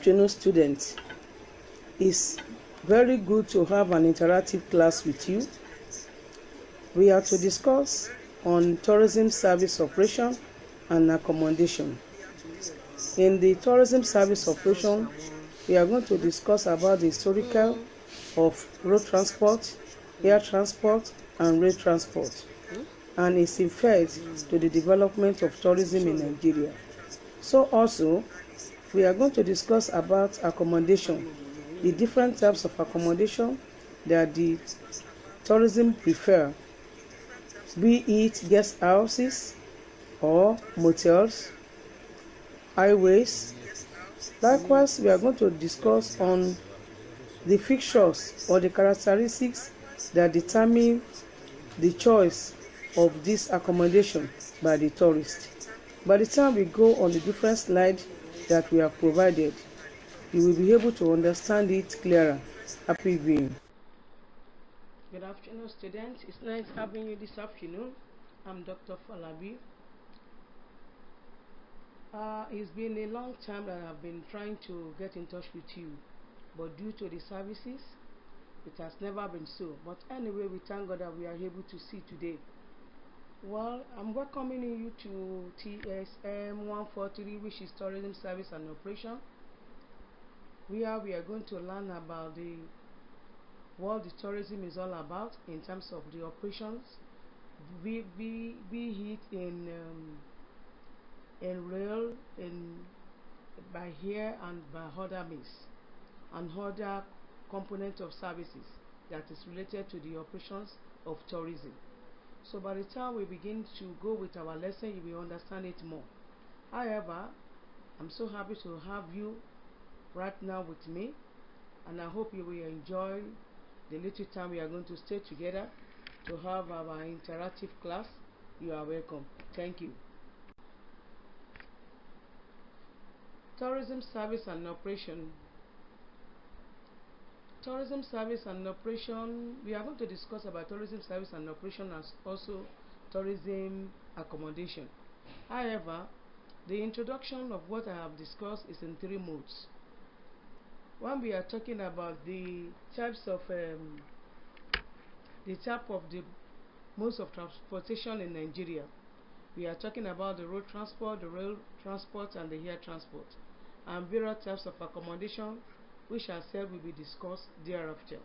afternoon, students. It's very good to have an interactive class with you. We are to discuss on tourism service operation and accommodation. In the tourism service operation, we are going to discuss about the historical of road transport, air transport, and rail transport, and its effect to the development of tourism in Nigeria. So also, we are going to discuss about accommodation, the different types of accommodation that the tourism prefer, be it guest houses or motels, highways. Likewise, we are going to discuss on the fixtures or the characteristics that determine the choice of this accommodation by the tourist. By the time we go on the different slides that we have provided, you will be able to understand it clearer. Happy viewing. Good afternoon, students. It's nice having you this afternoon. I'm Dr. Falabi. It's been a long time that I've been trying to get in touch with you, but due to the services, it has never been so. But anyway, we thank God that we are able to see today. Well, I'm welcoming you to TSM 143, which is Tourism Service and Operation. We are going to learn about what the tourism is all about in terms of the operations, be it in rail, by air, and by other means, and other component of services that is related to the operations of tourism. So by the time we begin to go with our lesson, you will understand it more. However, I'm so happy to have you right now with me, and I hope you will enjoy the little time we are going to stay together to have our interactive class. You are welcome. Thank you. Tourism service and operation. Tourism service and operation. We are going to discuss about tourism service and operation as also tourism accommodation. However, the introduction of what I have discussed is in three modes. When we are talking about the types of the modes of transportation in Nigeria, we are talking about the road transport, the rail transport, and the air transport, and various types of accommodation, which I said will be discussed thereafter.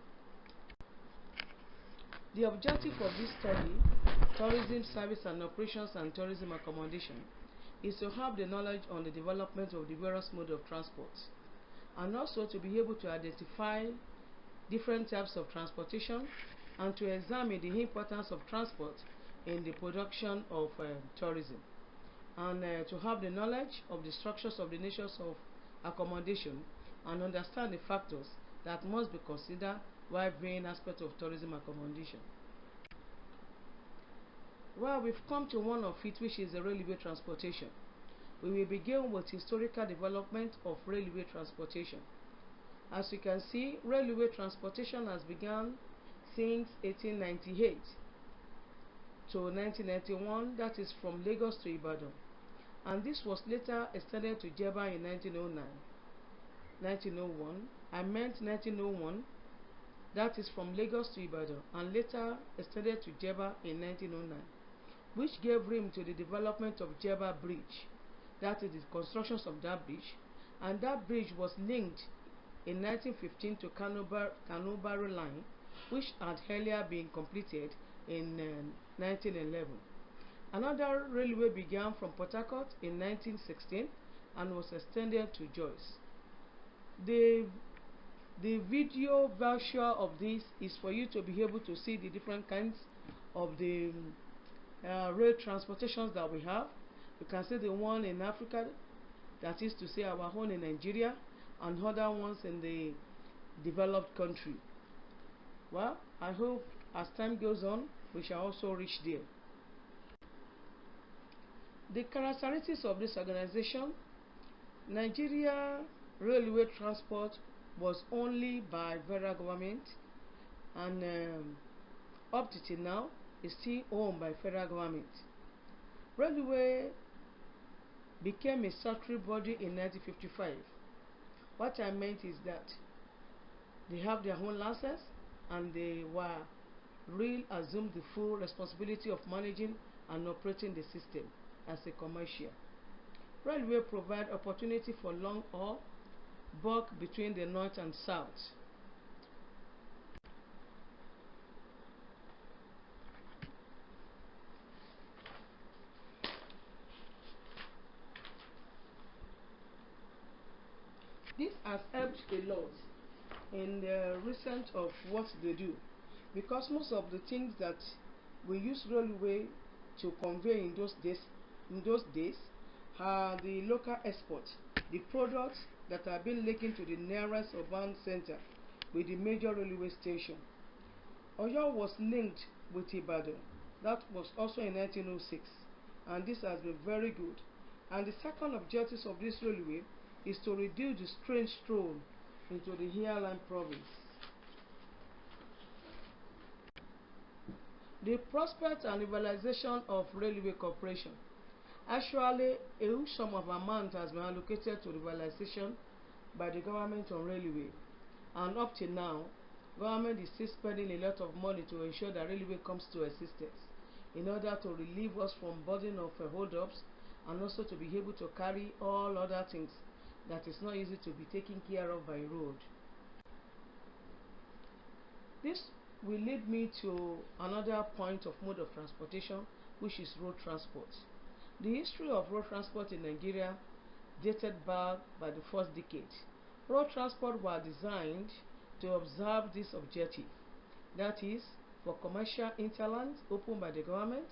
The objective of this study, tourism service and operations and tourism accommodation, is to have the knowledge on the development of the various modes of transport, and also to be able to identify different types of transportation and to examine the importance of transport in the production of tourism, and to have the knowledge of the structures of the natures of accommodation and understand the factors that must be considered while viewing aspects of tourism accommodation. Well, we've come to one of it, which is the railway transportation. We will begin with historical development of railway transportation. As you can see, railway transportation has begun since 1898 to 1991, that is from Lagos to Ibadan, and this was later extended to Jeba in 1901, that is from Lagos to Ibadan, and later extended to Jeba in 1909, which gave room to the development of Jeba Bridge, that is the constructions of that bridge, and that bridge was linked in 1915 to Kano-Baro line, which had earlier been completed in 1911. Another railway began from Port Harcourt in 1916 and was extended to Jos. The video version of this is for you to be able to see the different kinds of the rail transportations that we have. You can see the one in Africa, that is to say our own in Nigeria, and other ones in the developed country. Well, I hope as time goes on, we shall also reach there. The characteristics of this organization: Nigeria railway transport was only by federal government, and up to till now is still owned by federal government. Railway became a statutory body in 1955 What I meant is that they have their own license and they were real assume the full responsibility of managing and operating the system as a commercial. Railway provide opportunity for long haul bulk between the north and south. This has helped a lot in the recent of what they do, because most of the things that we use railway to convey in those days are the local export, the products that are being linked to the nearest urban center with the major railway station. Oyo was linked with Ibadan. That was also in 1906, and this has been very good. And the second objective of this railway is to reduce the train stroll into the Highland province. The prospect and liberalization of railway corporation. Actually, a huge sum of amount has been allocated to liberalization by the government on railway, and up till now, government is still spending a lot of money to ensure that railway comes to existence in order to relieve us from burden of hold-ups, and also to be able to carry all other things that is not easy to be taken care of by road. This will lead me to another point of mode of transportation, which is road transport. The history of road transport in Nigeria dated back by the first decade. Road transport were designed to observe this objective, that is, for commercial hinterlands opened by the government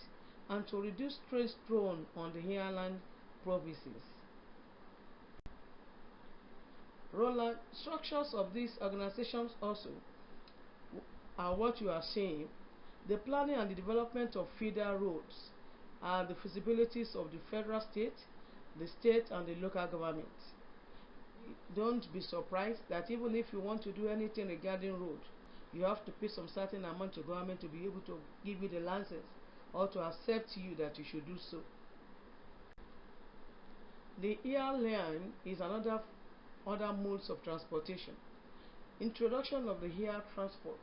and to reduce trade thrown on the hinterland provinces. Road structures of these organizations also are what you are seeing. The planning and the development of feeder roads are the feasibilities of the federal state, the state and the local government. Don't be surprised that even if you want to do anything regarding road, you have to pay some certain amount to government to be able to give you the license or to accept you that you should do so. The air line is other modes of transportation. Introduction of the air transport.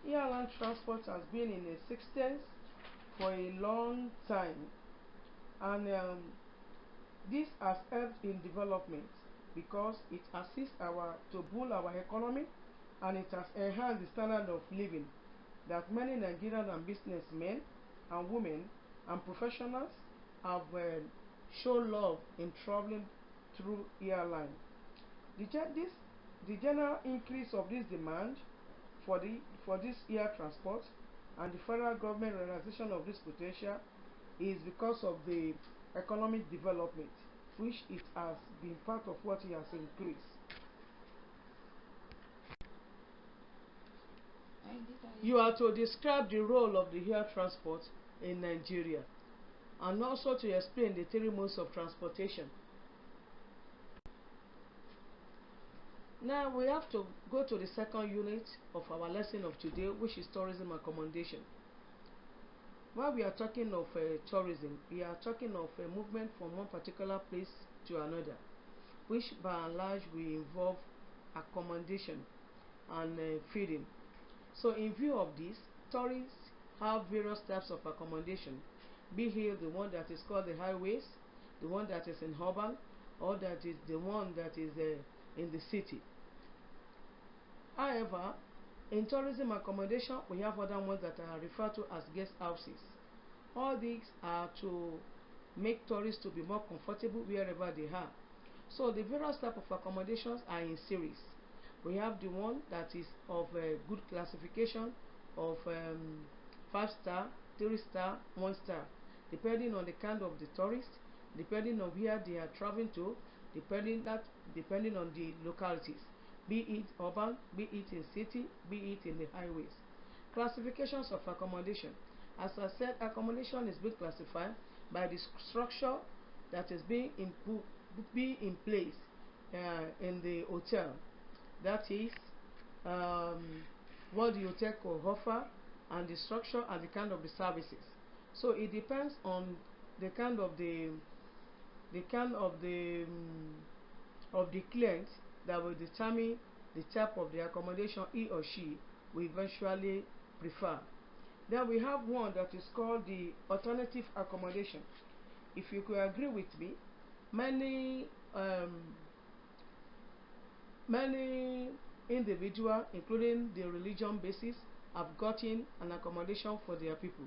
Airline transport has been in existence for a long time, and this has helped in development because it assists to build our economy, and it has enhanced the standard of living that many Nigerian and businessmen and women and professionals have shown love in traveling through airline. The general increase of this demand for this air transport and the federal government realization of this potential is because of the economic development, which it has been part of what it has increased. You are to describe the role of the air transport in Nigeria and also to explain the three modes of transportation. Now we have to go to the second unit of our lesson of today, which is tourism accommodation. When we are talking of tourism, we are talking of a movement from one particular place to another, which by and large will involve accommodation and feeding. So in view of this, tourists have various types of accommodation, be it the one that is called the highways, the one that is in urban, or that is the one that is in the city. However, in tourism accommodation, we have other ones that are referred to as guest houses. All these are to make tourists to be more comfortable wherever they are. So the various types of accommodations are in series. We have the one that is of good classification of 5-star, 3-star, 1-star, depending on the kind of the tourist, depending on where they are traveling to, depending on the localities, be it urban, be it in city, be it in the highways. Classifications of accommodation. As I said, accommodation is being classified by the structure that is being in place in the hotel. That is what the hotel could offer, and the structure and the kind of the services. So it depends on the kind of the client that will determine the type of the accommodation he or she will eventually prefer. Then we have one that is called the alternative accommodation. If you could agree with me, many individuals, including the religion basis, have gotten an accommodation for their people.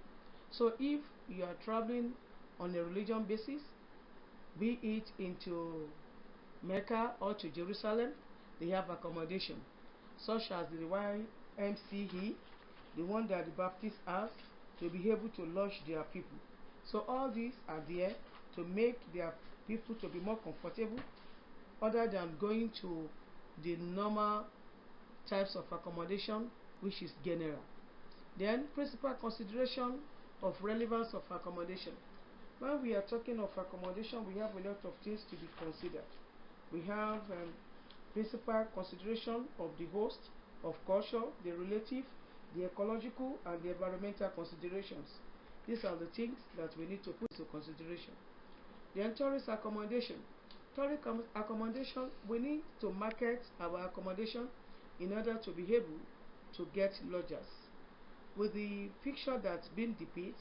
So if you are traveling on a religion basis, be it into Mecca or to Jerusalem, they have accommodation, such as the YMCE, the one that the Baptists have, to be able to lodge their people. So all these are there to make their people to be more comfortable, other than going to the normal types of accommodation, which is general. Then principal consideration of relevance of accommodation. When we are talking of accommodation, we have a lot of things to be considered. We have principal consideration of the host, of culture, the relative, the ecological, and the environmental considerations. These are the things that we need to put into consideration. Then tourist accommodation. Tourist accommodation, we need to market our accommodation in order to be able to get lodgers. With the picture that's been depicted,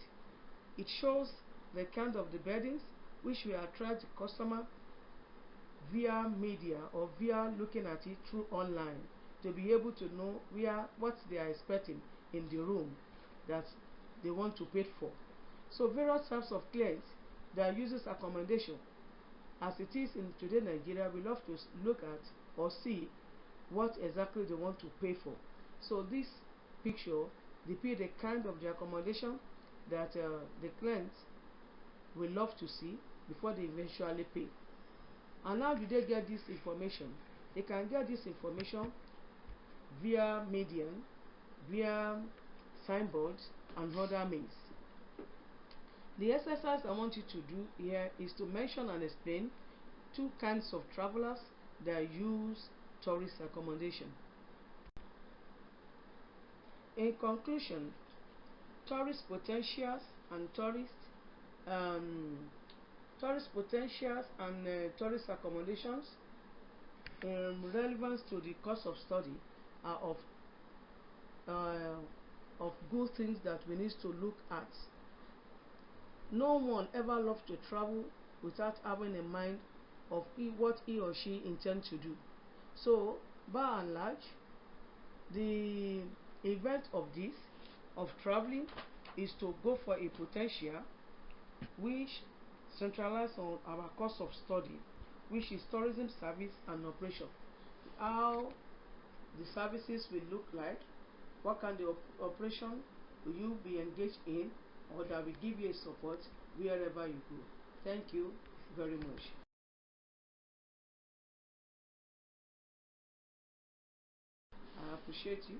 it shows the kind of the beddings which will attract the customer via media or via looking at it through online, to be able to know what they are expecting in the room that they want to pay for. So various types of clients that uses accommodation, as it is in today Nigeria, we love to look at or see what exactly they want to pay for. So this picture depicts the kind of the accommodation that the clients will love to see before they eventually pay. And how do they get this information? They can get this information via medium, via signboards, and other means. The exercise I want you to do here is to mention and explain two kinds of travelers that use tourist accommodation. In conclusion, tourist potentials and tourist accommodations relevance to the course of study are of good things that we need to look at. No one ever loves to travel without having in mind of what he or she intends to do. So by and large, the event of traveling is to go for a potential which centralizes on our course of study, which is tourism service and operation. How the services will look like, what kind of operation will you be engaged in, or that will give you a support wherever you go. Thank you very much. I appreciate you.